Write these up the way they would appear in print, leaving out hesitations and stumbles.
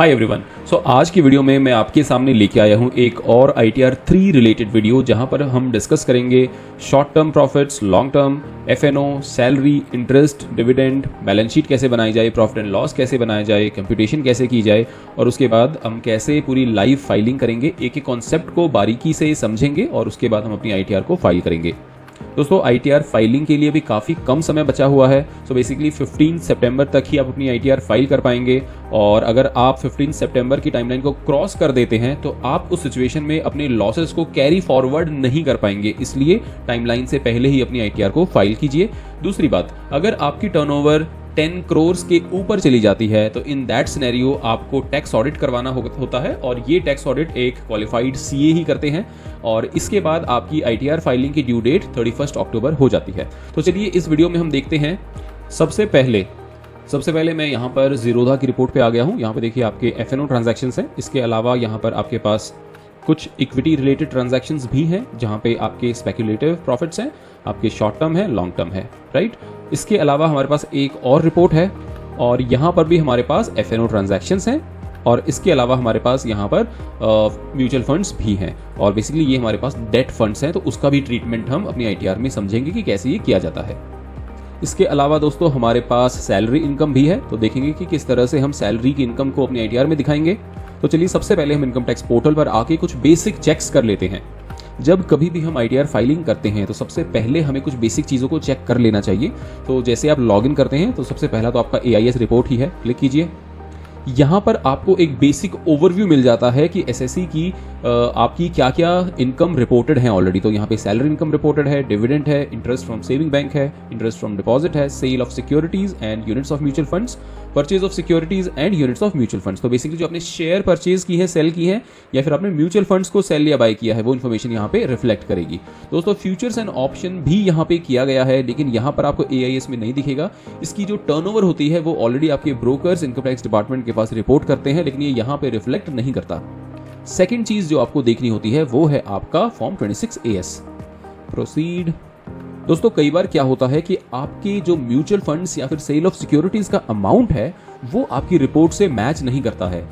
Hi everyone. आज की video में मैं आपके सामने लेके आया हूँ एक और ITR 3 रिलेटेड वीडियो, जहाँ पर हम डिस्कस करेंगे short term profits, long term, FNO, salary, interest, dividend, balance sheet कैसे बनाई जाए, प्रॉफिट एंड लॉस कैसे बनाया जाए, कंप्यूटेशन कैसे की जाए और उसके बाद हम कैसे पूरी लाइव फाइलिंग करेंगे। एक एक कॉन्सेप्ट को बारीकी से समझेंगे और उसके बाद हम अपनी ITR को फाइल करेंगे। दोस्तों ITR फाइलिंग के लिए भी काफ़ी कम समय बचा हुआ है। बेसिकली 15 सितंबर तक ही आप अपनी ITR फाइल कर पाएंगे और अगर आप 15 सितंबर की टाइमलाइन को क्रॉस कर देते हैं तो आप उस सिचुएशन में अपने लॉसेस को कैरी फॉरवर्ड नहीं कर पाएंगे। इसलिए टाइमलाइन से पहले ही अपनी ITR को फाइल कीजिए। दूसरी बात, अगर आपकी टर्नओवर 10 करोड़ के ऊपर चली जाती है तो इन दैट सिनेरियो आपको टैक्स ऑडिट करवाना होता है और ये टैक्स ऑडिट एक क्वालिफाइड CA ही करते हैं और इसके बाद आपकी ITR फाइलिंग की ड्यू डेट 31 अक्टूबर हो जाती है। तो चलिए इस वीडियो में हम देखते हैं। सबसे पहले मैं यहाँ पर जीरोधा की रिपोर्ट पे आ गया हूँ। यहाँ पे देखिए आपके FNO ट्रांजैक्शंस हैं। इसके अलावा यहाँ पर आपके पास कुछ इक्विटी रिलेटेड ट्रांजैक्शंस भी हैं जहाँ पे आपके स्पेक्युलेटिव प्रॉफिट्स हैं, आपके शॉर्ट टर्म है, लॉन्ग टर्म है, राइट। इसके अलावा हमारे पास एक और रिपोर्ट है और यहाँ पर भी हमारे पास FNO ट्रांजैक्शंस हैं और इसके अलावा हमारे पास यहाँ पर म्यूचुअल फंड्स भी हैं और बेसिकली ये हमारे पास डेट फंड्स हैं। तो उसका भी ट्रीटमेंट हम अपनी ITR में समझेंगे कि कैसे ये किया जाता है। इसके अलावा दोस्तों हमारे पास सैलरी इनकम भी है, तो देखेंगे कि किस तरह से हम सैलरी की इनकम को अपनी ITR में दिखाएंगे। तो चलिए सबसे पहले हम इनकम टैक्स पोर्टल पर आके कुछ बेसिक चेक्स कर लेते हैं। जब कभी भी हम ITR फाइलिंग करते हैं तो सबसे पहले हमें कुछ बेसिक चीज़ों को चेक कर लेना चाहिए। तो जैसे आप लॉगिन करते हैं तो सबसे पहला तो आपका AIS रिपोर्ट ही है, क्लिक कीजिए। यहाँ पर आपको एक बेसिक ओवरव्यू मिल जाता है कि SSE की आपकी क्या क्या इनकम रिपोर्टेड है ऑलरेडी। तो यहाँ पे सैलरी इनकम रिपोर्टेड है, डिविडेंड है, इंटरेस्ट फ्रॉम सेविंग बैंक है, इंटरेस्ट फ्रॉम डिपॉजिट है, sale of securities and units of mutual funds, purchase of securities and units of mutual funds. तो बेसिकली जो आपने शेयर परचेज की है, सेल की है या फिर आपने म्यूचुअल फंड्स को सेल या बाय किया है, वो इन्फॉर्मेशन यहाँ पे रिफ्लेक्ट करेगी। दोस्तों फ्यूचर्स एंड ऑप्शन भी यहाँ पे किया गया है, लेकिन यहाँ पर आपको AIS में नहीं दिखेगा। इसकी जो टर्नओवर होती है वो ऑलरेडी आपके ब्रोकर्स इनकम टैक्स डिपार्टमेंट के पास रिपोर्ट करते हैं, लेकिन ये यहाँ पे रिफ्लेक्ट नहीं करता। सेकेंड चीज जो आपको देखनी होती है वो है आपका फॉर्म 26AS। प्रोसीड। दोस्तों कई बार क्या होता है कि आपके जो म्यूचुअल फंड्स या फिर सेल ऑफ सिक्योरिटीज का अमाउंट है वो आपकी रिपोर्ट से मैच नहीं करता है।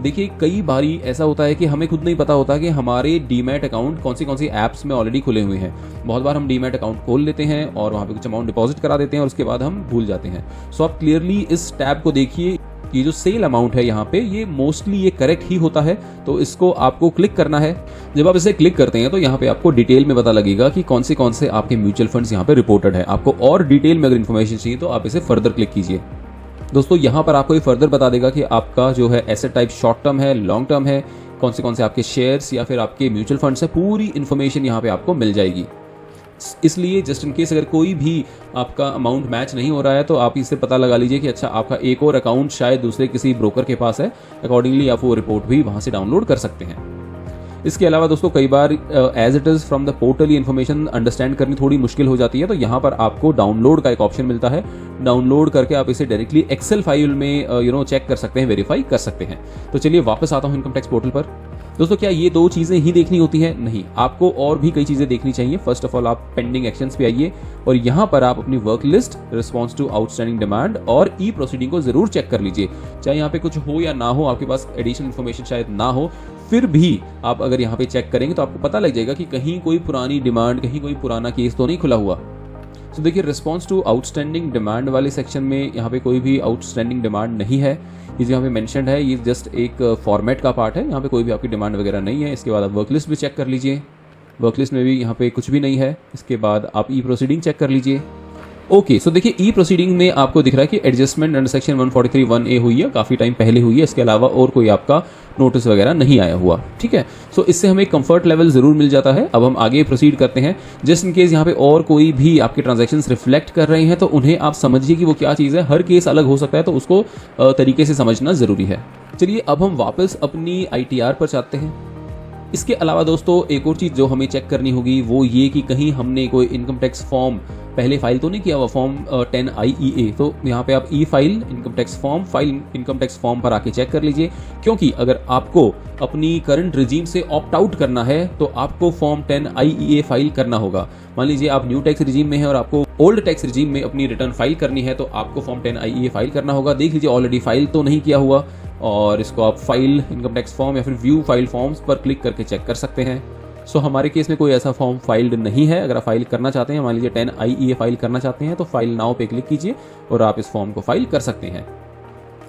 देखिए कई बारी ऐसा होता है कि हमें खुद नहीं पता होता कि हमारे डीमैट अकाउंट कौन सी ऐप्स में ऑलरेडी खुले हुए हैं। बहुत बार हम डीमैट अकाउंट खोल लेते हैं और वहाँ पे कुछ अमाउंट डिपॉजिट करा देते हैं और उसके बाद हम भूल जाते हैं। आप क्लियरली इस टैब को देखिए, ये जो सेल अमाउंट है यहाँ पे ये मोस्टली ये करेक्ट ही होता है। तो इसको आपको क्लिक करना है। जब आप इसे क्लिक करते हैं तो यहाँ पे आपको डिटेल में पता लगेगा कि कौन से आपके म्यूचुअल फंड्स यहाँ पे रिपोर्टेड है। आपको और डिटेल में अगर इन्फॉर्मेशन चाहिए तो आप इसे फर्दर क्लिक कीजिए। दोस्तों यहाँ पर आपको ये फर्दर बता देगा कि आपका जो है एसेट टाइप शॉर्ट टर्म है, लॉन्ग टर्म है, कौन से आपके शेयर्स या फिर आपके म्यूचुअल फंड्स है, पूरी इन्फॉर्मेशन यहाँ पे आपको मिल जाएगी। इसलिए जस्ट इन केस अगर कोई भी आपका अमाउंट मैच नहीं हो रहा है तो आप इससे पता लगा लीजिए कि अच्छा आपका एक और अकाउंट शायद दूसरे किसी ब्रोकर के पास है। अकॉर्डिंगली आप वो रिपोर्ट भी वहां से डाउनलोड कर सकते हैं। इसके अलावा दोस्तों कई बार as it is from the portal ये इन्फॉर्मेशन अंडरस्टैंड करनी थोड़ी मुश्किल हो जाती है। तो यहाँ पर आपको डाउनलोड का एक ऑप्शन मिलता है। डाउनलोड करके आप इसे डायरेक्टली एक्सेल फाइल में चेक कर सकते हैं, वेरीफाई कर सकते हैं। तो चलिए वापस आता हूँ इनकम टैक्स पोर्टल पर। दोस्तों क्या ये दो चीज़ें ही देखनी होती है? नहीं, आपको और भी कई चीज़ें देखनी चाहिए। फर्स्ट ऑफ ऑल आप पेंडिंग एक्शंस पे आइए और यहाँ पर आप अपनी work list, response to outstanding demand और ई प्रोसीडिंग को जरूर चेक कर लीजिए। चाहे यहाँ पे कुछ हो या ना हो, आपके पास एडिशनल इन्फॉर्मेशन शायद ना हो, फिर भी आप अगर यहाँ पे चेक करेंगे तो आपको पता लग जाएगा कि कहीं कोई पुरानी डिमांड, कहीं कोई पुराना केस तो नहीं खुला हुआ। तो देखिए रिस्पॉन्स टू आउटस्टैंडिंग डिमांड वाले सेक्शन में यहाँ पे कोई भी आउटस्टैंडिंग डिमांड नहीं है। ये जो यहाँ पे मेंशन्ड है ये जस्ट एक फॉर्मेट का पार्ट है। यहाँ पे कोई भी आपकी डिमांड वगैरह नहीं है। इसके बाद आप वर्क लिस्ट भी चेक कर लीजिए। वर्क लिस्ट में भी यहाँ पे कुछ भी नहीं है। इसके बाद आप ई प्रोसीडिंग चेक कर लीजिए। ओके, देखिए ई प्रोसीडिंग में आपको दिख रहा है कि एडजस्टमेंट अंडर सेक्शन 143(1)A हुई है, काफ़ी टाइम पहले हुई है। इसके अलावा और कोई आपका नोटिस वगैरह नहीं आया हुआ, ठीक है। इससे हमें कंफर्ट लेवल जरूर मिल जाता है। अब हम आगे प्रोसीड करते हैं। जस्ट इन केस यहाँ पे और कोई भी आपके ट्रांजैक्शंस रिफ्लेक्ट कर रहे हैं तो उन्हें आप समझिए कि वो क्या चीज़ है। हर केस अलग हो सकता है तो उसको तरीके से समझना जरूरी है। चलिए अब हम वापस अपनी ITR पर जाते हैं। इसके अलावा दोस्तों एक और चीज़ जो हमें चेक करनी होगी वो ये कि कहीं हमने कोई इनकम टैक्स फॉर्म पहले फाइल तो नहीं किया हुआ, फॉर्म 10IEA। तो यहाँ पे आप e file income tax form, file income tax form पर आके चेक कर लीजिए। क्योंकि अगर आपको अपनी करंट रिजीम से ऑप्ट आउट करना है तो आपको फॉर्म 10IEA फाइल करना होगा। मान लीजिए आप न्यू टैक्स रिजीम में है और आपको ओल्ड टैक्स रिजीम में अपनी रिटर्न फाइल करनी है तो आपको फॉर्म 10IEA फाइल करना होगा। देख लीजिए ऑलरेडी फाइल तो नहीं किया हुआ और इसको आप फाइल इनकम टैक्स फॉर्म या फिर व्यू फाइल फॉर्म्स पर क्लिक करके चेक कर सकते हैं। सो हमारे केस में कोई ऐसा फॉर्म फाइल्ड नहीं है। अगर आप फाइल करना चाहते हैं, मान लीजिए 10 IEA फाइल करना चाहते हैं, तो फाइल नाउ पे क्लिक कीजिए और आप इस फॉर्म को फाइल कर सकते हैं।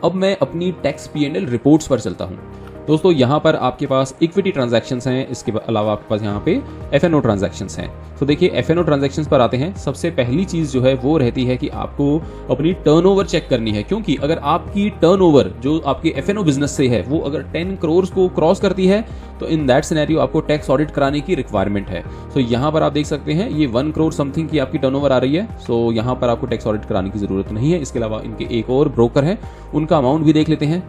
अब मैं अपनी टैक्स P&L रिपोर्ट्स पर चलता हूँ। दोस्तों यहाँ पर आपके पास इक्विटी ट्रांजैक्शंस हैं, इसके अलावा आपके पास यहाँ पे F&O ट्रांजैक्शंस हैं। तो देखिए F&O ट्रांजैक्शंस पर आते हैं। सबसे पहली चीज़ जो है वो रहती है कि आपको अपनी टर्नओवर चेक करनी है, क्योंकि अगर आपकी टर्नओवर जो आपके F&O बिजनेस से है वो अगर 10 करोड़ को क्रॉस करती है तो इन दैट सिनेरियो आपको टैक्स ऑडिट कराने की रिक्वायरमेंट है। सो यहाँ पर आप देख सकते हैं ये 1 करोड़ समथिंग की आपकी टर्नओवर आ रही है। सो यहाँ पर आपको टैक्स ऑडिट कराने की जरूरत नहीं है। इसके अलावा इनके एक और ब्रोकर है, उनका अमाउंट भी देख लेते हैं।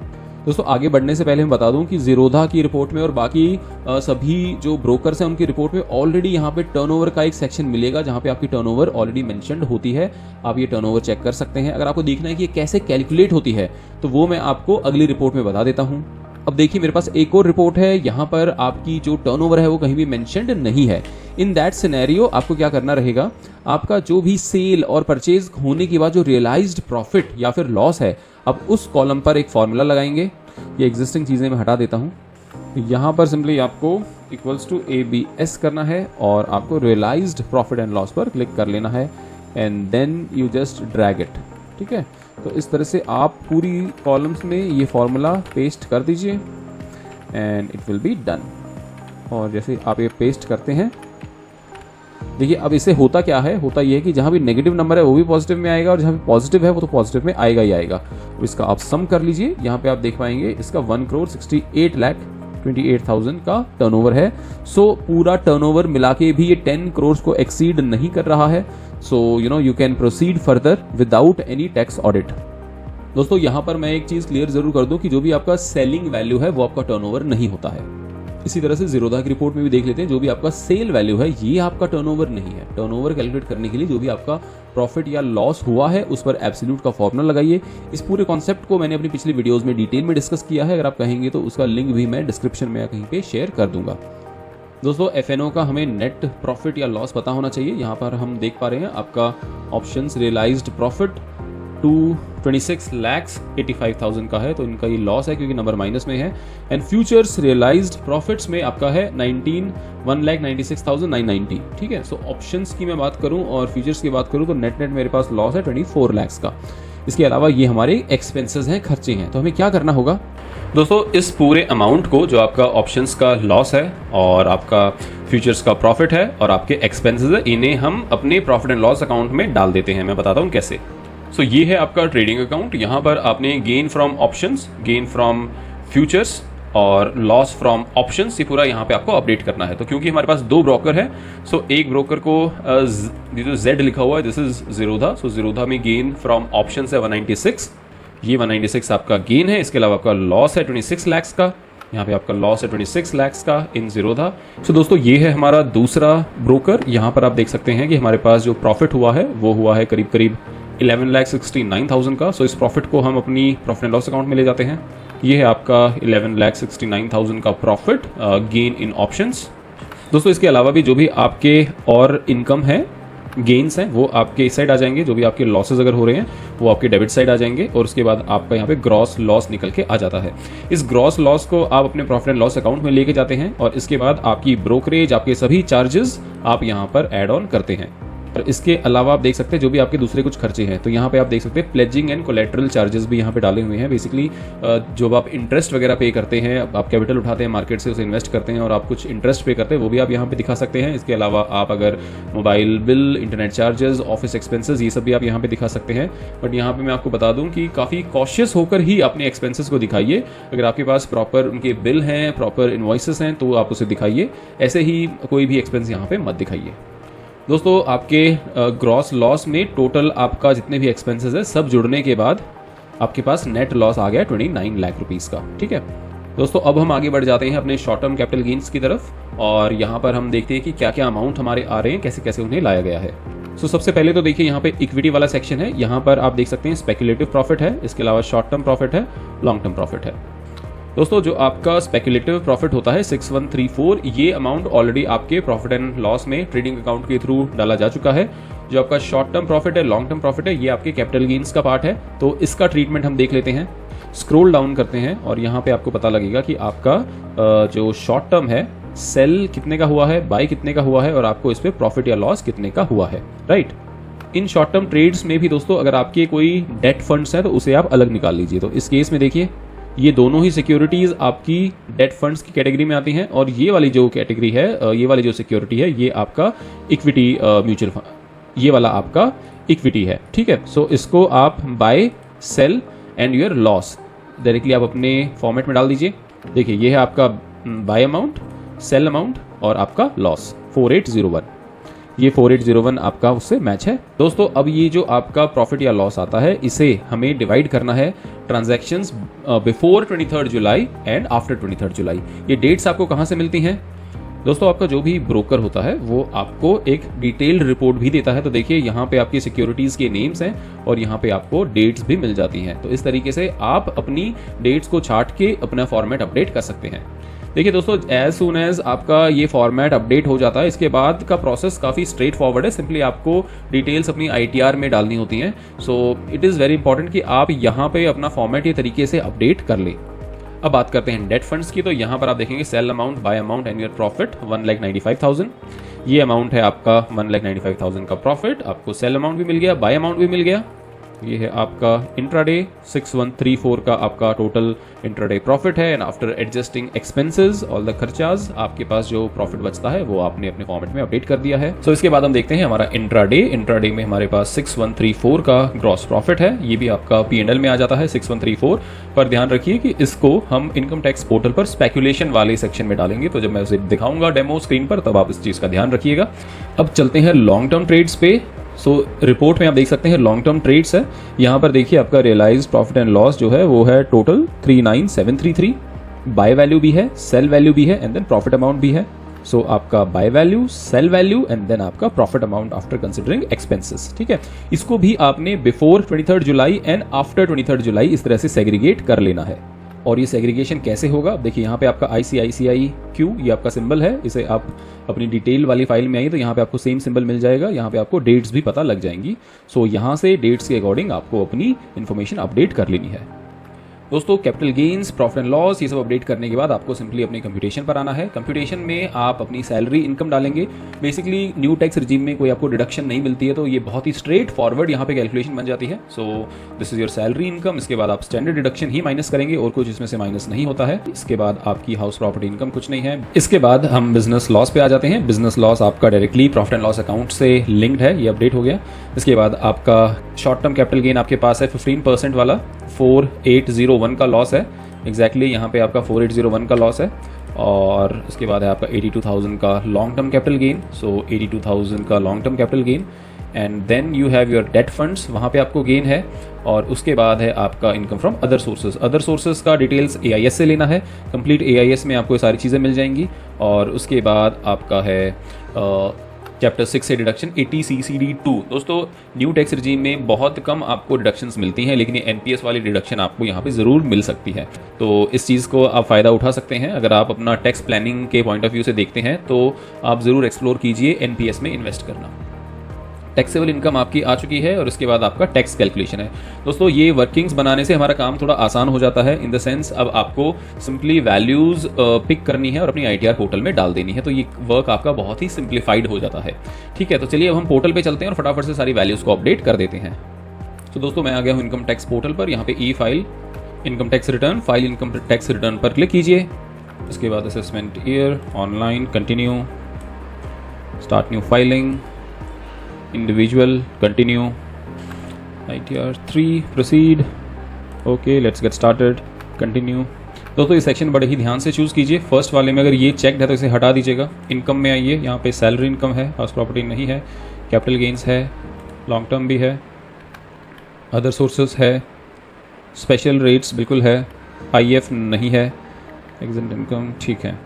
दोस्तों आगे बढ़ने से पहले मैं बता दूं कि ज़ीरोधा की रिपोर्ट में और बाकी सभी जो ब्रोकर्स हैं उनकी रिपोर्ट में ऑलरेडी यहाँ पे टर्नओवर का एक सेक्शन मिलेगा जहाँ पे आपकी टर्नओवर ऑलरेडी मेंशन्ड होती है। आप ये टर्नओवर चेक कर सकते हैं। अगर आपको देखना है कि ये कैसे कैलकुलेट होती है तो वो मैं आपको अगली रिपोर्ट में बता देता हूँ। अब देखिए मेरे पास एक और रिपोर्ट है, यहाँ पर आपकी जो टर्नओवर है वो कहीं भी मेंशन्ड नहीं है। इन दैट सिनेरियो आपको क्या करना रहेगा, आपका जो भी सेल और परचेज होने के बाद जो रियलाइज्ड प्रॉफिट या फिर लॉस है, अब उस कॉलम पर एक फॉर्मूला लगाएंगे। ये एग्जिस्टिंग चीज़ें मैं हटा देता हूँ। यहाँ पर सिंपली आपको इक्वल्स टू ABS करना है और आपको रियलाइज्ड प्रॉफिट एंड लॉस पर क्लिक कर लेना है and then you just drag it. ठीक है, तो इस तरह से आप पूरी कॉलम्स में ये फॉर्मूला पेस्ट कर दीजिए and it will be done. और जैसे आप ये पेस्ट करते हैं, देखिए अब इससे होता क्या है, होता ये है कि जहाँ भी नेगेटिव नंबर है वो भी पॉजिटिव में आएगा और जहाँ भी पॉजिटिव है वो तो पॉजिटिव में आएगा ही आएगा। तो इसका आप सम कर लीजिए। यहाँ पे आप देख पाएंगे इसका 1,68,28,000 का टर्नओवर है। सो पूरा टर्नओवर मिला के भी ये 10 करोड़ को एक्सीड नहीं कर रहा है। So you can proceed further without any tax audit. दोस्तों यहाँ पर मैं एक चीज़ क्लियर जरूर कर दूं कि जो भी आपका सेलिंग वैल्यू है वो आपका टर्नओवर नहीं होता है। इसी तरह से ज़ीरोधा की रिपोर्ट में भी देख लेते हैं, जो भी आपका सेल वैल्यू है ये आपका टर्नओवर नहीं है। टर्नओवर कैलकुलेट करने के लिए जो भी आपका प्रॉफिट या लॉस हुआ है उस पर एब्सोल्यूट का फॉर्मूला लगाइए। इस पूरे कॉन्सेप्ट को मैंने अपनी पिछली वीडियोस में डिटेल में डिस्कस किया है। अगर आप कहेंगे तो उसका लिंक भी मैं डिस्क्रिप्शन में या कहीं पे शेयर कर दूंगा। दोस्तों F&O का हमें नेट प्रॉफिट या लॉस पता होना चाहिए। यहाँ पर हम देख पा रहे हैं आपका ऑप्शंस रियलाइज्ड प्रॉफिट 26,85,000 का है, तो इनका ये लॉस है क्योंकि नंबर माइनस में है। एंड फ्यूचर्स रियलाइज्ड प्रॉफिट्स में आपका है 1,96,990। ठीक है, सो ऑप्शंस की मैं बात करूं और फ्यूचर्स की बात करूं तो नेट मेरे पास लॉस है 24 लाख का। इसके अलावा ये हमारे एक्सपेंसेस हैं, खर्चे हैं। तो हमें क्या करना होगा दोस्तों, इस पूरे अमाउंट को जो आपका ऑप्शंस का लॉस है और आपका फ्यूचर्स का प्रॉफिट है और आपके एक्सपेंसेस है, इन्हें हम अपने प्रॉफिट एंड लॉस अकाउंट में डाल देते हैं। मैं बताता हूँ कैसे। सो ये है आपका ट्रेडिंग अकाउंट। यहाँ पर आपने gain from options, gain from futures और लॉस फ्रॉम ऑप्शंस, ये पूरा यहाँ पे आपको अपडेट करना है। तो क्योंकि हमारे पास 2 ब्रोकर है, सो एक ब्रोकर को जो Z लिखा हुआ है दिस इज ज़ीरोधा। सो ज़ीरोधा में गेन फ्रॉम ऑप्शंस है 196, ये 196 आपका गेन है। इसके अलावा आपका लॉस है 26 लाख का, यहाँ पे आपका लॉस है 26 लाख का इन ज़ीरोधा। सो दोस्तों ये है हमारा दूसरा ब्रोकर। यहाँ पर आप देख सकते हैं कि हमारे पास जो प्रॉफिट हुआ है वो हुआ है करीब करीब 11,69,000 का। सो इस प्रॉफिट को हम अपनी प्रॉफिट एंड लॉस अकाउंट में ले जाते हैं। ये है आपका 11,69,000 का प्रॉफिट गेन इन ऑप्शंस। दोस्तों इसके अलावा भी जो भी आपके और इनकम है, गेन्स हैं, वो आपके इस साइड आ जाएंगे। जो भी आपके लॉसेज अगर हो रहे हैं वो आपके डेबिट साइड आ जाएंगे और उसके बाद आपका यहाँ पे ग्रॉस लॉस निकल के आ जाता है। इस ग्रॉस लॉस को आप अपने प्रॉफिट एंड लॉस अकाउंट में लेके जाते हैं और इसके बाद आपकी ब्रोकरेज, आपके सभी चार्जेस आप यहाँ पर ऐड ऑन करते हैं। और इसके अलावा आप देख सकते हैं जो भी आपके दूसरे कुछ खर्चे हैं, तो यहाँ पे आप देख सकते हैं प्लेजिंग एंड कोलेटरल चार्जेस भी यहाँ पे डाले हुए हैं। बेसिकली जो आप इंटरेस्ट वगैरह पे करते हैं, आप कैपिटल उठाते हैं मार्केट से, उसे इन्वेस्ट करते हैं और आप कुछ इंटरेस्ट पे करते हैं, वो भी आप यहाँ पे दिखा सकते हैं। इसके अलावा आप अगर mobile bill, internet charges, office expenses, ये सब भी आप यहाँ पे दिखा सकते हैं। बट यहाँ पे मैं आपको बता दूँ कि काफ़ी कॉशियस होकर ही अपने एक्सपेंसेस को दिखाइए। अगर आपके पास प्रॉपर उनके बिल हैं, प्रॉपर इन्वॉइसेस हैं, तो आप उसे दिखाइए। ऐसे ही कोई भी एक्सपेंस यहाँ पे मत दिखाइए। दोस्तों आपके ग्रॉस लॉस में टोटल आपका जितने भी एक्सपेंसेस है सब जुड़ने के बाद आपके पास नेट लॉस आ गया 29 लाख रुपीस का। ठीक है दोस्तों, अब हम आगे बढ़ जाते हैं अपने शॉर्ट टर्म कैपिटल गेन्स की तरफ और यहाँ पर हम देखते हैं कि क्या क्या अमाउंट हमारे आ रहे हैं, कैसे कैसे उन्हें लाया गया है। सो सबसे पहले तो देखिए यहाँ पे इक्विटी वाला सेक्शन है। यहाँ पर आप देख सकते हैं स्पेकुलेटिव प्रॉफिट है, इसके अलावा शॉर्ट टर्म प्रॉफिट है, लॉन्ग टर्म प्रॉफिट है। दोस्तों जो आपका स्पेकुलेटिव प्रॉफिट होता है 6134, ये अमाउंट ऑलरेडी आपके प्रॉफिट एंड लॉस में ट्रेडिंग अकाउंट के थ्रू डाला जा चुका है। जो आपका शॉर्ट टर्म प्रॉफिट है, लॉन्ग टर्म प्रॉफिट है, ये आपके कैपिटल गेन्स का पार्ट है। तो इसका ट्रीटमेंट हम देख लेते हैं। स्क्रॉल डाउन करते हैं और यहाँ पे आपको पता लगेगा कि आपका जो शॉर्ट टर्म है सेल कितने का हुआ है, बाय कितने का हुआ है और आपको इस पे प्रॉफिट या लॉस कितने का हुआ है, राइट। इन शॉर्ट टर्म ट्रेड्स में भी दोस्तों अगर आपके कोई डेट फंड्स हैं तो उसे आप अलग निकाल लीजिए। तो इस केस में देखिए ये दोनों ही सिक्योरिटीज आपकी डेट फंड्स की कैटेगरी में आती हैं और ये वाली जो कैटेगरी है, ये वाली जो सिक्योरिटी है, ये आपका इक्विटी म्यूचुअल फंड, ये वाला आपका इक्विटी है, ठीक है। सो इसको आप buy, sale and your loss directly आप अपने फॉर्मेट में डाल दीजिए। देखिए ये है आपका बाय अमाउंट, सेल अमाउंट और आपका लॉस 4801। ये 4801 आपका उससे मैच है दोस्तों। अब ये जो आपका प्रॉफिट या लॉस आता है इसे हमें डिवाइड करना है transactions before 23 July and after 23 जुलाई। ये डेट्स आपको कहाँ से मिलती हैं दोस्तों? आपका जो भी ब्रोकर होता है वो आपको एक डिटेल्ड रिपोर्ट भी देता है। तो देखिए यहाँ पे आपकी सिक्योरिटीज़ के नेम्स हैं और यहाँ पे आपको डेट्स भी मिल जाती हैं। तो इस तरीके से आप अपनी डेट्स को छांट के अपना फॉर्मेट अपडेट कर सकते हैं। देखिए दोस्तों, एज सून एज आपका ये फॉर्मेट अपडेट हो जाता है, इसके बाद का प्रोसेस काफ़ी स्ट्रेट फॉरवर्ड है। सिंपली आपको डिटेल्स अपनी ITR में डालनी होती हैं। So it is very important कि आप यहाँ पे अपना फॉर्मेट ये तरीके से अपडेट कर लें। अब बात करते हैं डेट फंड्स की। तो यहाँ पर आप देखेंगे sale amount, buy amount and your profit 1,95,000। ये अमाउंट है आपका 1,95,000 का प्रॉफिट। आपको सेल अमाउंट भी मिल गया, बाय अमाउंट भी मिल गया। ये है आपका इंट्राडे 6134 का आपका टोटल इंट्राडे प्रॉफिट है। And after adjusting expenses all the खर्चाज आपके पास जो प्रॉफिट बचता है वो आपने अपने फॉर्मेट में अपडेट कर दिया है। सो इसके बाद हम देखते हैं हमारा इंट्राडे में हमारे पास 6134 का ग्रॉस प्रॉफिट है। ये भी आपका P&L में आ जाता है 6134। पर ध्यान रखिए कि इसको हम इनकम टैक्स पोर्टल पर स्पेकुलेशन वाले सेक्शन में डालेंगे। तो जब मैं उसे दिखाऊंगा डेमो स्क्रीन पर तब आप इस चीज़ का ध्यान रखिएगा। अब चलते हैं लॉन्ग टर्म ट्रेड्स पे। रिपोर्ट में आप देख सकते हैं लॉन्ग टर्म ट्रेड्स है। यहाँ पर देखिए आपका रियलाइज्ड प्रॉफिट एंड लॉस जो है वो है टोटल 39733। बाय वैल्यू भी है, सेल वैल्यू भी है एंड देन प्रॉफिट अमाउंट भी है। सो आपका buy value, sell value and then आपका profit amount after considering expenses, ठीक है। इसको भी आपने before 23 July and after 23 July इस तरह से सेग्रीगेट कर लेना है। और ये सेग्रीगेशन कैसे होगा? देखिए यहाँ पे आपका ICICI-Q ये आपका सिंबल है। इसे आप अपनी डिटेल वाली फाइल में आइए तो यहाँ पे आपको सेम सिंबल मिल जाएगा। यहाँ पे आपको डेट्स भी पता लग जाएंगी। सो यहाँ से डेट्स के अकॉर्डिंग आपको अपनी इन्फॉर्मेशन अपडेट कर लेनी है दोस्तों। Capital gains, profit and loss ये सब अपडेट करने के बाद आपको सिंपली अपने कंप्यूटेशन पर आना है। कंप्यूटेशन में आप अपनी सैलरी इनकम डालेंगे। बेसिकली न्यू टैक्स रिजीम में कोई आपको डिडक्शन नहीं मिलती है तो ये बहुत ही स्ट्रेट फॉरवर्ड यहाँ पे कैलकुलेशन बन जाती है। सो this is your salary income. इसके बाद आप स्टैंडर्ड डिडक्शन ही माइनस करेंगे और कुछ इसमें से माइनस नहीं होता है। इसके बाद आपकी हाउस प्रॉपर्टी इनकम कुछ नहीं है। इसके बाद हम बिजनेस लॉस पे आ जाते हैं। बिजनेस लॉस आपका directly profit and loss account से लिंक्ड है, ये अपडेट हो गया। इसके बाद आपका शॉर्ट टर्म कैपिटल गेन आपके पास है 15% वाला 4801 का लॉस है। एग्जैक्टली यहाँ पे आपका 4801 का लॉस है। और इसके बाद है आपका 82,000 का long term capital gain. So 82,000 का long term capital gain and then you have your debt funds, वहाँ पे आपको गेन है। और उसके बाद है आपका income from other sources. Other sources का डिटेल्स AIS से लेना है। कंप्लीट AIS में आपको सारी चीज़ें मिल जाएंगी। और उसके बाद आपका है चैप्टर 6 से डिडक्शन 80CCD2। दोस्तों न्यू टैक्स रिजीम में बहुत कम आपको डिडक्शंस मिलती हैं, लेकिन ये NPS वाली डिडक्शन आपको यहाँ पे ज़रूर मिल सकती है। तो इस चीज़ को आप फ़ायदा उठा सकते हैं। अगर आप अपना टैक्स प्लानिंग के पॉइंट ऑफ व्यू से देखते हैं तो आप ज़रूर एक्सप्लोर कीजिए NPS में इन्वेस्ट करना। टैक्सेबल इनकम आपकी आ चुकी है और इसके बाद आपका टैक्स कैलकुलेशन है। दोस्तों ये वर्किंग्स बनाने से हमारा काम थोड़ा आसान हो जाता है। इन द सेंस अब आपको सिंपली वैल्यूज़ पिक करनी है और अपनी ITR पोर्टल में डाल देनी है। तो ये वर्क आपका बहुत ही सिंप्लीफाइड हो जाता है, ठीक है। तो चलिए अब हम पोर्टल पे चलते हैं और फटाफट से सारी वैल्यूज़ को अपडेट कर देते हैं। तो दोस्तों मैं आ गया हूँ इनकम टैक्स पोर्टल पर। यहाँ पे file income tax return, file income tax return पर क्लिक कीजिए। इसके बाद assessment year, online, continue, start new filing, individual, continue, ITR 3, proceed, okay let's get started, continue. दोस्तों ये सेक्शन बड़े ही ध्यान से चूज़ कीजिए। फर्स्ट वाले में अगर ये चेकड है तो इसे हटा दीजिएगा। इनकम में आइए, यहाँ पे सैलरी इनकम है, हाउस प्रॉपर्टी नहीं है, कैपिटल गेन्स है, लॉन्ग टर्म भी है, अदर सोर्सेस है, स्पेशल रेट्स बिल्कुल है, IF नहीं है, एग्जेम्प्ट इनकम ठीक है।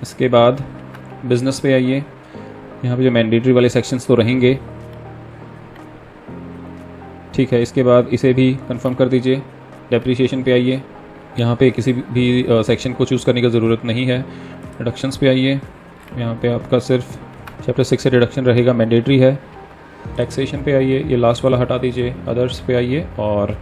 इसके बाद बिजनेस पे आइए, यहाँ पे जो मैंडेटरी वाले सेक्शंस तो रहेंगे, ठीक है। इसके बाद इसे भी कंफर्म कर दीजिए। डेप्रिसिएशन पे आइए, यहाँ पे किसी भी सेक्शन को चूज़ करने की ज़रूरत नहीं है। डिडक्शंस पे आइए, यहाँ पे आपका सिर्फ चैप्टर 6 से डिडक्शन रहेगा, मैंडेटरी है। टैक्सेशन पे आइए, ये लास्ट वाला हटा दीजिए। अदर्स पे आइए और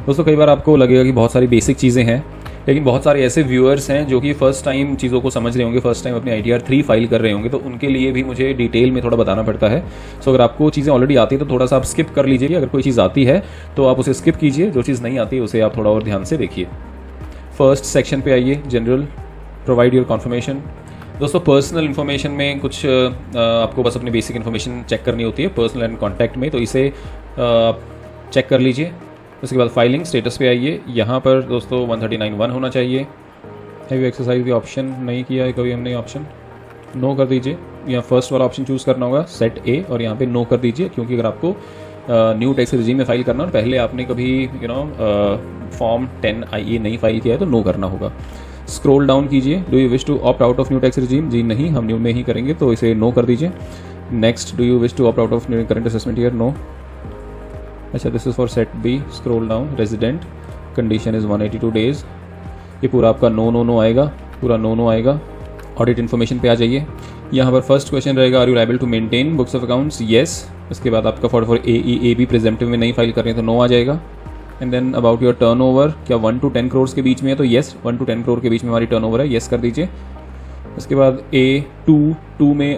दोस्तों कई बार आपको लगेगा कि बहुत सारी बेसिक चीज़ें हैं, लेकिन बहुत सारे ऐसे व्यूअर्स हैं जो कि फर्स्ट टाइम चीज़ों को समझ रहे होंगे, फर्स्ट टाइम अपनी ITR 3 फाइल कर रहे होंगे, तो उनके लिए भी मुझे डिटेल में थोड़ा बताना पड़ता है। सो अगर आपको चीज़ें ऑलरेडी आती है तो थोड़ा सा आप स्किप कर लीजिए, अगर कोई चीज़ आती है तो आप उसे स्किप कीजिए, जो चीज़ नहीं आती है उसे आप थोड़ा और ध्यान से देखिए। फर्स्ट सेक्शन पे आइए, जनरल, प्रोवाइड योर कॉन्फर्मेशन। दोस्तों पर्सनल इन्फॉर्मेशन में कुछ आपको बस अपनी बेसिक इन्फॉर्मेशन चेक करनी होती है पर्सनल एंड कॉन्टैक्ट में, तो इसे आप चेक कर लीजिए। उसके बाद फाइलिंग स्टेटस पे आइए, यहाँ पर दोस्तों 139(1) होना चाहिए। Have you exercise the option, नहीं किया है कभी हमने ऑप्शन, नो कर दीजिए। यहाँ फर्स्ट वाला ऑप्शन चूज़ करना होगा, सेट ए, और यहाँ पे नो कर दीजिए, क्योंकि अगर आपको न्यू टैक्स रिजीम में फाइल करना और पहले आपने कभी फॉर्म 10IA नहीं फाइल किया है तो नो करना होगा। स्क्रॉल डाउन कीजिए, do you wish to opt out of new tax regime, जी नहीं, हम न्यू में ही करेंगे तो इसे नो कर दीजिए। Next, do you wish to opt out of new current assessment year, no. अच्छा, this is for set B, scroll down, resident, condition is 182 days, ये पूरा आपका नो आएगा, पूरा नो आएगा। ऑडिट इन्फॉर्मेशन पे आ जाइए, यहाँ पर फर्स्ट क्वेश्चन रहेगा, are you liable to maintain books of accounts, yes. उसके बाद आपका 44AE भी प्रेजेंटिव में नहीं फाइल कर रहे हैं तो नो आ जाएगा। And then about your turnover, क्या 1 to 10 करोड़ के बीच में है तो येस, 1 to 10 करोड़ के बीच में हमारी टर्नओवर है, येस कर दीजिए। उसके बाद A2 में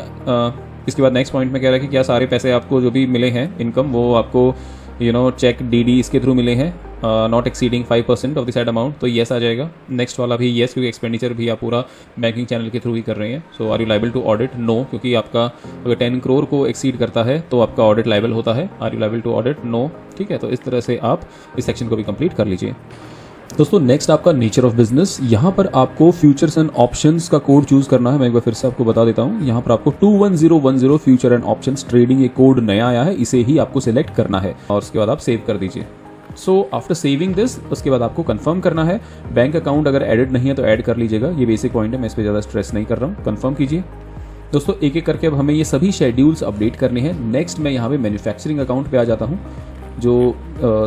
इसके बाद नेक्स्ट पॉइंट में कह रहा है कि क्या सारे पैसे आपको जो भी मिले हैं इनकम वो आपको चेक DD इसके थ्रू मिले हैं, not exceeding 5% of the said amount, तो येस आ जाएगा। नेक्स्ट वाला भी येस, क्योंकि एक्सपेंडिचर भी आप पूरा बैंकिंग चैनल के थ्रू ही कर रहे हैं। So are you liable to audit, no, क्योंकि आपका अगर 10 करोड़ को एक्सीड करता है तो आपका ऑडिट लायबल होता है। Are you liable to audit, no. ठीक है, तो इस तरह से आप इस सेक्शन को भी कंप्लीट कर लीजिए। दोस्तों नेक्स्ट आपका नेचर ऑफ बिजनेस, यहाँ पर आपको फ्यूचर्स एंड ऑप्शंस का कोड चूज करना है। मैं एक बार फिर से आपको बता देता हूँ, यहाँ पर आपको 21010 फ्यूचर एंड ऑप्शंस ट्रेडिंग, ये कोड नया आया है, इसे ही आपको सिलेक्ट करना है और उसके बाद आप सेव कर दीजिए। सो आफ्टर सेविंग दिस, उसके बाद आपको कंफर्म करना है। बैंक अकाउंट अगर एडिड नहीं है तो ऐड कर लीजिएगा, ये बेसिक पॉइंट है, मैं इस पर ज़्यादा स्ट्रेस नहीं कर रहा हूँ। कंफर्म कीजिए। दोस्तों एक एक करके अब हमें ये सभी शेड्यूल्स अपडेट करने हैं। नेक्स्ट मैं यहाँ पे मैन्युफैक्चरिंग अकाउंट पे आ जाता हूँ, जो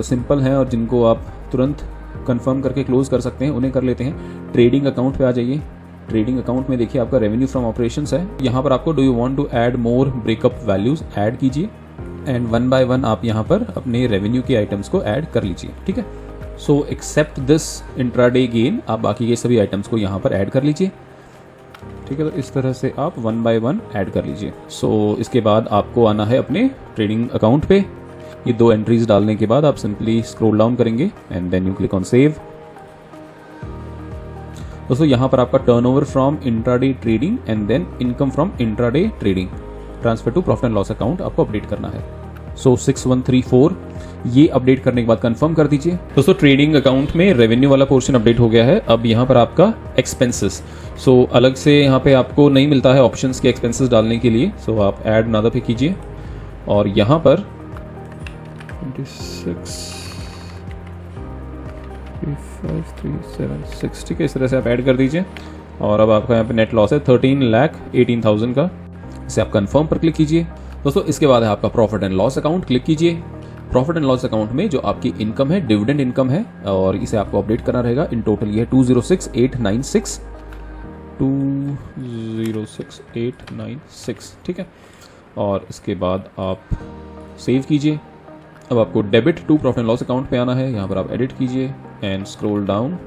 सिंपल हैं और जिनको आप तुरंत कंफर्म करके क्लोज कर सकते हैं, उन्हें कर लेते हैं। ट्रेडिंग अकाउंट पे आ जाइए। ट्रेडिंग अकाउंट में देखिए आपका रेवेन्यू फ्रॉम ऑपरेशंस है, यहाँ पर आपको do you want to add more breakup values, add कीजिए एंड 1 by 1 आप यहाँ पर अपने रेवेन्यू के आइटम्स को ऐड कर लीजिए। ठीक है, so except this intraday gain, आप बाकी के सभी आइटम्स को यहाँ पर ऐड कर लीजिए। ठीक है, तो इस तरह से आप 1 by 1 ऐड कर लीजिए। सो इसके बाद आपको आना है अपने ट्रेडिंग अकाउंट पे। ये 2 एंट्रीज डालने के बाद आप सिंपली स्क्रॉल डाउन करेंगे and then you click on save. दोस्तों यहाँ पर आपका turnover from intraday trading and then income from intraday trading transfer to profit and loss account आपको अपडेट करना है। सो 6134 ये अपडेट करने के बाद कंफर्म कर दीजिए। दोस्तों ट्रेडिंग अकाउंट में रेवेन्यू वाला पोर्शन अपडेट हो गया है। अब यहाँ पर आपका एक्सपेंसेस, सो अलग से यहाँ पे आपको नहीं मिलता है ऑप्शंस के एक्सपेंसेस डालने के लिए, सो आप ऐड नादा पे कीजिए और यहाँ पर 26,35,376 ठीक है, इस तरह से आप ऐड कर दीजिए। और अब आपका यहाँ पे नेट लॉस है 13,18,000 का, इसे आप कंफर्म पर क्लिक कीजिए। दोस्तों इसके बाद है आपका profit and loss account, click कीजिए। प्रॉफिट एंड लॉस अकाउंट में जो आपकी इनकम है डिविडेंड इनकम है और इसे आपको अपडेट करना रहेगा। इन टोटल ये है 206,896 ठीक है, और इसके बाद आप सेव कीजिए। अब आपको debit to profit and loss account पे आना है, यहाँ पर आप एडिट कीजिए एंड स्क्रॉल डाउन।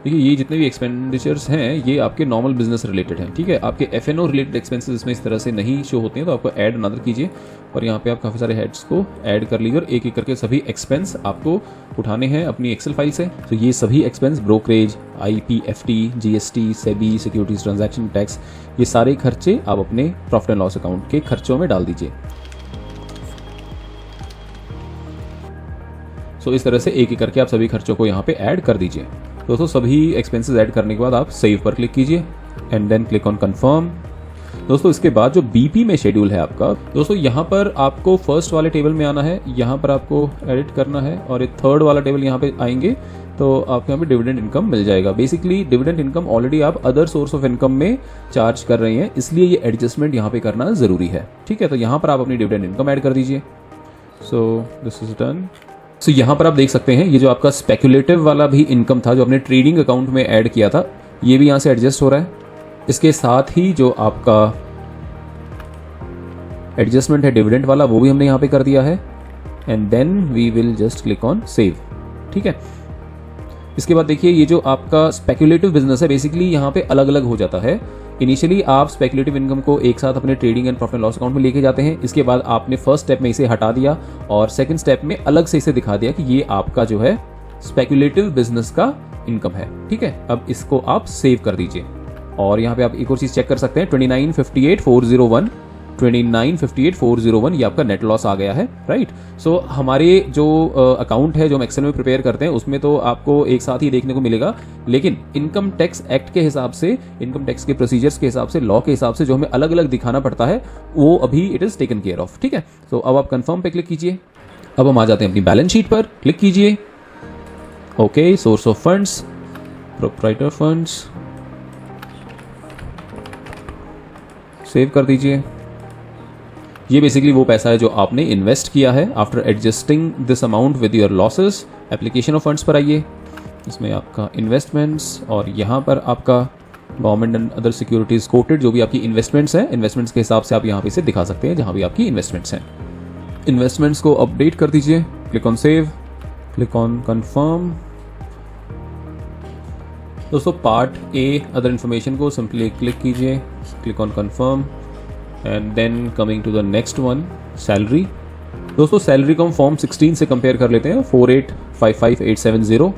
देखिए ये जितने भी एक्सपेंडिचर्स हैं ये आपके नॉर्मल बिजनेस रिलेटेड हैं। ठीक है, आपके FNO रिलेटेड एक्सपेंसेस इसमें इस तरह से नहीं शो होते हैं, तो आपको ऐड नदर कीजिए और यहाँ पे आप काफ़ी सारे हेड्स को ऐड कर लीजिए और एक एक करके सभी एक्सपेंस आपको उठाने हैं अपनी एक्सेल फाइल से। तो ये सभी expense brokerage, IPFT, GST, SEBI, securities transaction tax, ये सारे खर्चे आप अपने प्रॉफिट एंड लॉस अकाउंट के खर्चों में डाल दीजिए। सो इस तरह से एक एक करके आप सभी खर्चों को यहाँ पे ऐड कर दीजिए। दोस्तों सभी एक्सपेंसेस ऐड करने के बाद आप सेव पर क्लिक कीजिए and then click on confirm. दोस्तों इसके बाद जो BP में शेड्यूल है आपका, दोस्तों यहाँ पर आपको फर्स्ट वाले टेबल में आना है, यहाँ पर आपको एडिट करना है और एक थर्ड वाला टेबल यहाँ पे आएंगे तो आपको यहाँ पे डिविडेंड इनकम मिल जाएगा। बेसिकली डिविडेंड इनकम ऑलरेडी आप अदर सोर्स ऑफ इनकम में चार्ज कर रहे हैं, इसलिए ये एडजस्टमेंट यहाँ पे करना जरूरी है। ठीक है, तो यहाँ पर आप अपनी डिविडेंड इनकम ऐड कर दीजिए। So this is done. So यहाँ पर आप देख सकते हैं ये जो आपका स्पेक्युलेटिव वाला भी इनकम था जो आपने ट्रेडिंग अकाउंट में ऐड किया था, ये भी यहाँ से एडजस्ट हो रहा है। इसके साथ ही जो आपका एडजस्टमेंट है डिविडेंड वाला वो भी हमने यहाँ पे कर दिया है and then we will just click on save. ठीक है। इसके बाद देखिए ये जो आपका स्पेक्युलेटिव बिजनेस है बेसिकली यहाँ पे अलग अलग हो जाता है। इनिशियली आप स्पेक्युलेटिव इनकम को एक साथ अपने trading and profit and loss account में लेके जाते हैं। इसके बाद आपने फर्स्ट स्टेप में इसे हटा दिया और सेकंड स्टेप में अलग से इसे दिखा दिया कि ये आपका जो है स्पेक्युलेटिव बिजनेस का इनकम है, ठीक है। अब इसको आप सेव कर दीजिए और यहाँ पे आप एक और चीज़ चेक कर सकते हैं 29,58,401 ये आपका नेट लॉस आ गया है, राइट। सो हमारे जो अकाउंट है जो हम एक्सेल में प्रिपेयर करते हैं उसमें तो आपको एक साथ ही देखने को मिलेगा, लेकिन इनकम टैक्स एक्ट के हिसाब से, इनकम टैक्स के प्रोसीजर्स के हिसाब से, लॉ के हिसाब से जो हमें अलग अलग दिखाना पड़ता है वो अभी it is taken care of, ठीक है। सो अब आप कन्फर्म पे क्लिक कीजिए। अब हम आ जाते हैं अपनी बैलेंस शीट पर, क्लिक कीजिए। Okay, source of funds, proprietor funds, save कर दीजिए। ये बेसिकली वो पैसा है जो आपने इन्वेस्ट किया है। After adjusting this amount with your losses, application of funds पर आइए। इसमें आपका इन्वेस्टमेंट्स और यहाँ पर आपका government and other securities coated जो भी आपकी इन्वेस्टमेंट्स हैं, इन्वेस्टमेंट्स के हिसाब से आप यहाँ पे इसे दिखा सकते हैं जहाँ भी आपकी इन्वेस्टमेंट्स हैं। इन्वेस्टमेंट्स को अपडेट कर दीजिए, click on save, click on confirm. दोस्तों पार्ट ए अदर इन्फॉर्मेशन को सिंपली क्लिक कीजिए, click on confirm and then coming to the next one, salary. दोस्तों सैलरी को हम फॉर्म 16 से कंपेयर कर लेते हैं, 4855,870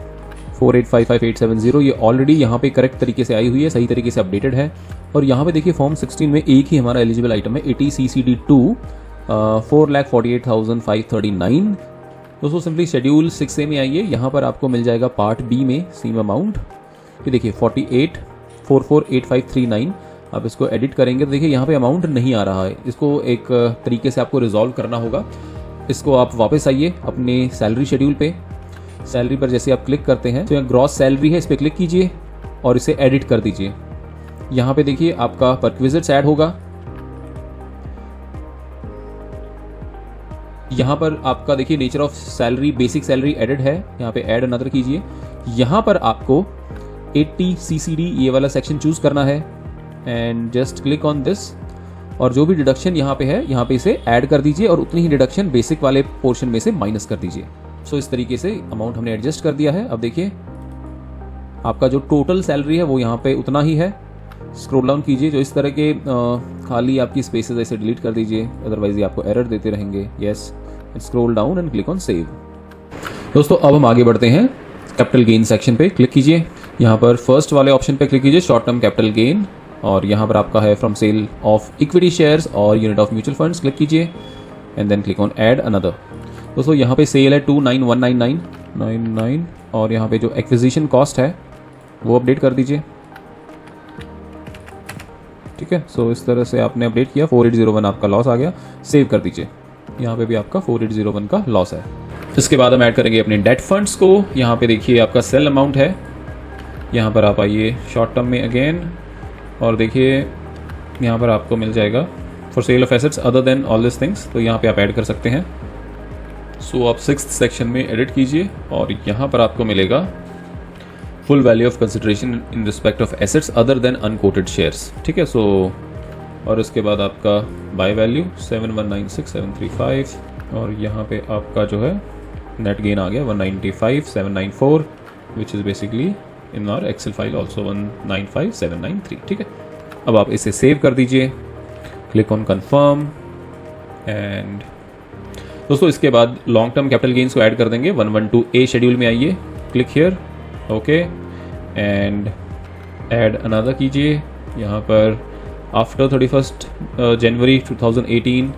4855,870 ये ऑलरेडी यहाँ पे करेक्ट तरीके से आई हुई है, सही तरीके से अपडेटेड है। और यहाँ पे देखिए फॉर्म 16 में एक ही हमारा एलिजिबल आइटम है 80 CCD2 4,48,539। दोस्तों सिंपली शेड्यूल 6A में आइए, यहाँ पर आपको मिल जाएगा पार्ट बी में सेम अमाउंट। ये देखिए 48,44,8539। आप इसको एडिट करेंगे तो देखिए यहाँ पे अमाउंट नहीं आ रहा है, इसको एक तरीके से आपको रिजॉल्व करना होगा। इसको आप वापस आइए अपने सैलरी शेड्यूल पे, सैलरी पर जैसे आप क्लिक करते हैं तो यहाँ ग्रॉस सैलरी है, इस पर क्लिक कीजिए और इसे एडिट कर दीजिए। यहाँ पे देखिए आपका परक्विजिट्स ऐड होगा, यहाँ पर आपका देखिए nature of salary, basic salary added है, यहाँ पे ऐड अनदर कीजिए। यहाँ पर आपको 80 CCD ये वाला सेक्शन चूज करना है and just click on this और जो भी डिडक्शन यहाँ पे है यहाँ पे इसे ऐड कर दीजिए और उतनी ही डिडक्शन बेसिक वाले पोर्शन में से माइनस कर दीजिए। सो इस तरीके से अमाउंट हमने एडजस्ट कर दिया है। अब देखिए आपका जो टोटल सैलरी है वो यहाँ पे उतना ही है। स्क्रॉल डाउन कीजिए, जो इस तरह के खाली आपकी स्पेसेस ऐसे डिलीट कर दीजिए, अदरवाइज ये आपको एरर देते रहेंगे। Yes, scroll down and click on save. दोस्तों अब हम आगे बढ़ते हैं, कैपिटल गेन सेक्शन पे क्लिक कीजिए। यहाँ पर फर्स्ट वाले ऑप्शन पे क्लिक कीजिए, शॉर्ट टर्म कैपिटल गेन, और यहाँ पर आपका है from sale of equity shares और unit of mutual funds, click कीजिए and then click on add another. दोस्तों यहाँ पे सेल है 29199 और यहाँ पे जो एक्विजिशन कॉस्ट है वो अपडेट कर दीजिए, ठीक है। सो इस तरह से आपने अपडेट किया, 4801 आपका लॉस आ गया, सेव कर दीजिए। यहाँ पे भी आपका 4801 का लॉस है। इसके बाद हम ऐड करेंगे अपने डेट फंड्स को। यहाँ पे देखिए आपका सेल अमाउंट है, यहाँ पर आप आइए शॉर्ट टर्म में अगेन और देखिए यहाँ पर आपको मिल जाएगा for sale of assets other then all this things, तो यहाँ पे आप ऐड कर सकते हैं। सो आप 6th सेक्शन में एडिट कीजिए और यहाँ पर आपको मिलेगा full value of consideration in respect of assets other than unquoted shares, ठीक है। सो और उसके बाद आपका बाय वैल्यू 7196735 और यहाँ पे आपका जो है नेट गेन आ गया 195,794 which is basically in our excel file also 195,793, ठीक है। अब आप इसे सेव कर दीजिए, क्लिक ऑन कन्फर्म एंड दोस्तों इसके बाद लॉन्ग टर्म कैपिटल गेन्स को ऐड कर देंगे। 112A शेड्यूल में आइए, click here, okay and add another कीजिए। यहाँ पर आफ्टर 31 जनवरी 2018,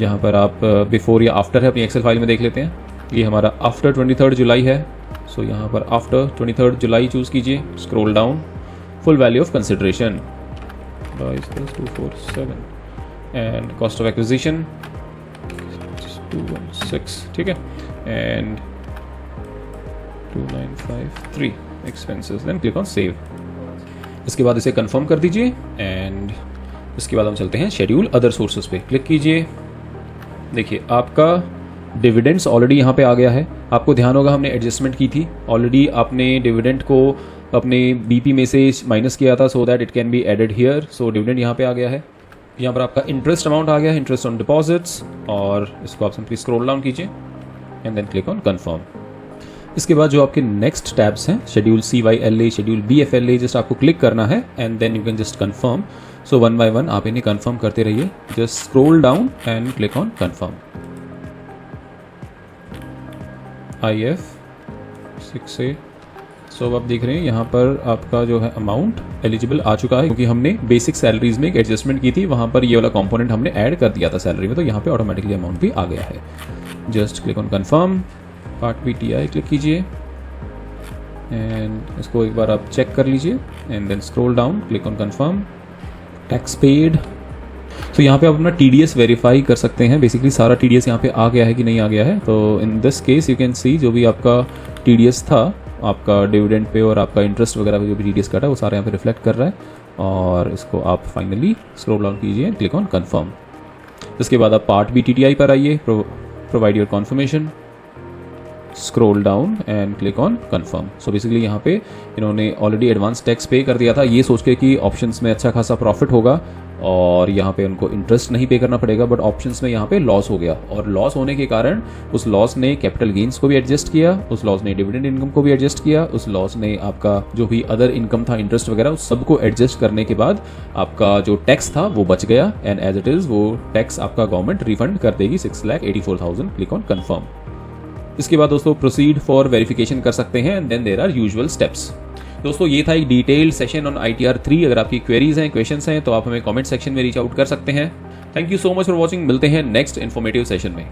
यहाँ पर आप बिफोर या आफ्टर है अपनी एक्सेल फाइल में देख लेते हैं। ये हमारा आफ्टर 23 जुलाई है, सो यहाँ पर आफ्टर 23 जुलाई चूज़ कीजिए, scroll down, full value of consideration 247 and cost of acquisition 216, ठीक है, and 2953 expenses, then click on save. इसके बाद इसे कंफर्म कर दीजिए एंड इसके बाद हम चलते हैं शेड्यूल अदर सोर्सेज पे, क्लिक कीजिए। देखिए आपका डिविडेंड्स ऑलरेडी यहाँ पे आ गया है। आपको ध्यान होगा हमने एडजस्टमेंट की थी ऑलरेडी, आपने डिविडेंड को अपने बीपी में से माइनस किया था so that it can be added here. So dividend यहाँ पे आ गया है। यहाँ पर आपका इंटरेस्ट अमाउंट आ गया है, इंटरेस्ट ऑन डिपॉजिट्स, और इसको आप सिंपली स्क्रॉल डाउन कीजिए and then click on confirm. इसके बाद जो आपके नेक्स्ट टैब्स हैं, schedule CYLA, schedule BFLA, just आपको क्लिक करना है and then you can just confirm. So one by one आप इन्हें कंफर्म करते रहिए। Just scroll down and click on confirm. IF 6A। So अब आप देख रहे हैं यहाँ पर आपका जो है अमाउंट एलिजिबल आ चुका है, क्योंकि हमने बेसिक सैलरीज में एक एडजस्टमेंट की थी, वहाँ पर ये वाला कंपोनेंट हमने ऐड कर दिया था सैलरी में, तो यहाँ पे ऑटोमेटिकली अमाउंट भी आ गया है। Just click on confirm, part B TI click कीजिए एंड इसको एक बार आप चेक कर लीजिए and then scroll down, click on confirm. Tax paid, तो यहाँ पे आप अपना TDS वेरीफाई कर सकते हैं। बेसिकली सारा TDS यहाँ पे आ गया है कि नहीं आ गया है। तो in this case you can see जो भी आपका TDS था, आपका डिविडेंड पे और आपका इंटरेस्ट वगैरह जो भी TDS कटा है वो सारा यहाँ पे रिफ्लेक्ट कर रहा है। और इसको आप फाइनली स्क्रॉल डाउन कीजिए, क्लिक ऑन कंफर्म। इसके बाद आप पार्ट B TTI पर आइए, provide your conformation, scroll down and click on confirm. So basically यहाँ पे इन्होंने ऑलरेडी एडवांस टैक्स पे कर दिया था, ये सोच के कि ऑप्शंस में अच्छा खासा प्रॉफिट होगा और यहाँ पे उनको इंटरेस्ट नहीं पे करना पड़ेगा, बट ऑप्शंस में यहाँ पे लॉस हो गया। और लॉस होने के कारण उस लॉस ने कैपिटल गेन्स को भी एडजस्ट किया, उस लॉस ने डिविडेंड इनकम को भी एडजस्ट किया, उस लॉस ने आपका जो भी अदर इनकम था, इंटरेस्ट वगैरह, उस सबको एडजस्ट करने के बाद आपका जो टैक्स था वो बच गया एंड एज इट इज़ वो टैक्स आपका गवर्नमेंट रिफंड कर देगी 6,84,000। Click on confirm. इसके बाद दोस्तों प्रोसीड फॉर वेरिफिकेशन कर सकते हैं and then there are usual steps. दोस्तों ये था एक डिटेल्ड सेशन ऑन ITR 3। अगर आपकी क्वेरीज हैं, क्वेश्चंस हैं तो आप हमें कमेंट सेक्शन में रीच आउट कर सकते हैं। Thank you so much for watching. मिलते हैं नेक्स्ट इन्फॉर्मेटिव सेशन में।